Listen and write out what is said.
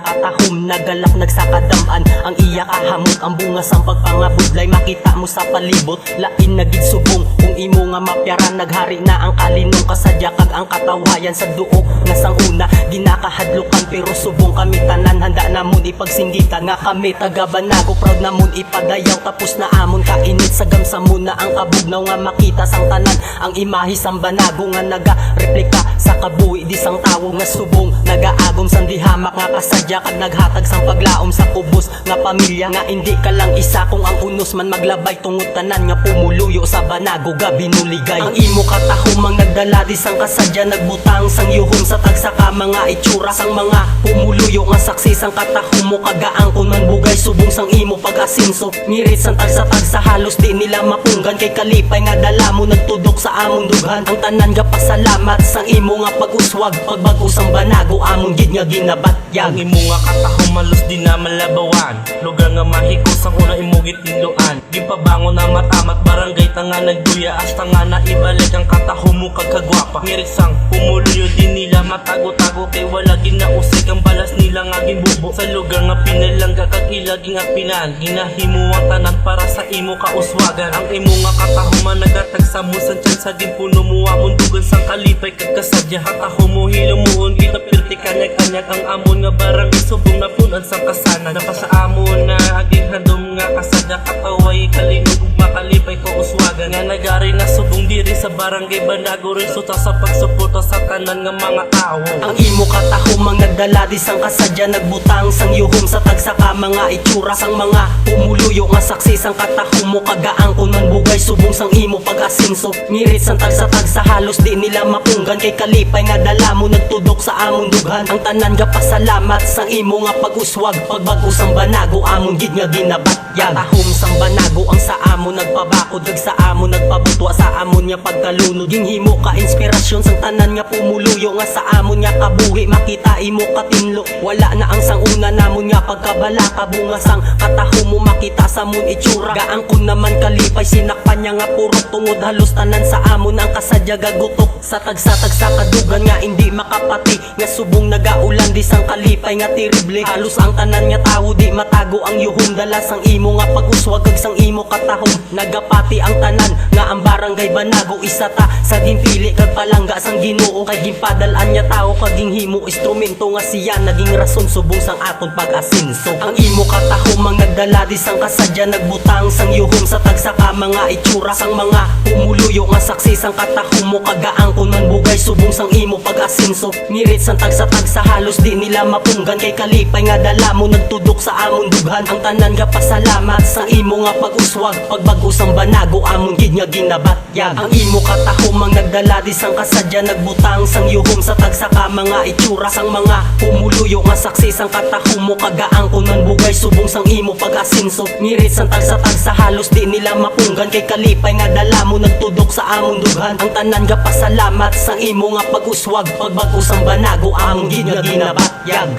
katahom, nagalak nagsakadaman ang iya kahamot, ang bunga sang pagpangabudlay makita mo sa palibot, lain nagid subong kung imo nga mapyaran, naghari na ang kalinong kasadya kag ang katawhayan sa duog nga sang una ginakahadlukan, pero subong kami tanan handa namon ipagsinggitan nga kami taga Banago, proud namon ipadayaw tapos na amon kainit sa gamsa muna ang kabugnaw nga makita sang tanan ang imahe sang Banago nga naga-replika sa kabuhi di sang tawo nga subong nagaagom sang dihamak nga kasadya kag naghatag sang paglaom sa kubos nga pamilya nga hindi ka lang isa kung ang unos man maglabay tungod tanan nga pumuluyo sa Banago gabi nuligay ang imo katahom ang nagdala di sang kasadya nagbutang sang yuhon sa tagsaka mga itsura sang mga pumuluyo nga saksi sang katahom mo kagaang kunan bugay subong sang imo pag-asinso ngirit sang tagsa-tagsa halos di nila mapunggan kay kalipay nga dala mo nagtudok sa among dughan ang tanan nga pasalamat sang imo nga pag-uswag pagbago sang Banago among gid nga ginabatyag ang imo nga katahom malos di na malabawan lugar nga mahikos ang una imugit tinluan di pabangon na matamat barangay tanga nagduya hasta nga naibalik ang katahom mo kagkagwapa ngirit sang pumuluyo di nila matago-tago kay wala ginausik ang balas nila nga ginbubo sa lugar nga pinalangga kag ilaging nga pinan ginahimo ang tanan para sa imo kauswagan ang imo nga katahom nagatag sa musan tiyan sa ginpuno mo amon dugan sang kalipay kag kasadya katahom mo hilumuon gitapirti kanyag-anyag ang amon nga barang isubong na punan sang kasanan napasa amon na aging handom nga kasadya kataway kalinog ug makalipay ko uswagan nga nagari na subong diri sa barangay Banago resulta sa pagsuporta sa tanan nga mga tao ang imo katahom ang nagdala di sang kasadya nagbutang sang yuhom sa tagsaka mga itsura sang mga pumuluyo nga saksi sang katahom mo kagaang kunan bugay subong sang imo pag-asinso ngirit sang tagsa-tagsa halos di nila mapunggan kay kalipay nga dala mo nagtudok sa among dughan ang tanan nga pasalamat sang imo nga pag-uswag pagbago sang Banago among gid nga ginabatyag katahom sang Banago ang sa amon nagpabakod kag sa amon nagpabutwa sa amon nga pagkalunod ginhimo ka inspirasyon sang tanan nga pumuluyo nga sa amon nga kabuhi makita imo katinlo wala na ang sang una namon nga pagkabala kabunga sang katahom mo makita sa mon itsura gaang kun naman kalipay sinakpan niya nga purok tungod halos tanan sa amon ang kasadya gagutok sa tagsa-tagsa kadugan nga hindi makapati nga subong nagaulan di sang kalipay nga terrible halos ang tanan nga tawo di matago ang yuhom dala sang imo nga pag-uswag kag sang imo katahom nagapati ang tanan nga ang barangay Banago isa ta sa ginpili kag palangga sang Ginoo kay ginpadalan niya tao kag ginhimo instrumento nga siya naging rason subong sang aton pag-asinso ang imo katahom ang nagdala di sang kasadya nagbutang sang yuhom sa tagsaka mga itsura sang mga pumuluyo nga saksi sang katahom mo kagaang kunan bugay subong sang imo pag-asinso ngirit sang tagsa-tagsa halos di nila mapunggan kay kalipay nga dala mo nagtudok sa among dughan ang tanan nga pasalamat sang imo nga pag-uswag pagbago sang Banago among gid nga ginabatyag ang imo katahom ang nagdala di sang kasadya nagbutang sang yuhom sa tagsaka mga itsura sang mga pumuluyo nga saksi sang katahom mo kagaang kunan bugay subong sang imo pag-asinso ngirit sang tagsa-tagsa halos di nila mapunggan kay kalipay nga dala mo nagtudok sa among dughan ang tanan nga pasalamat sang imo nga pag-uswag pagbago sang Banago among gid nga ginabatyag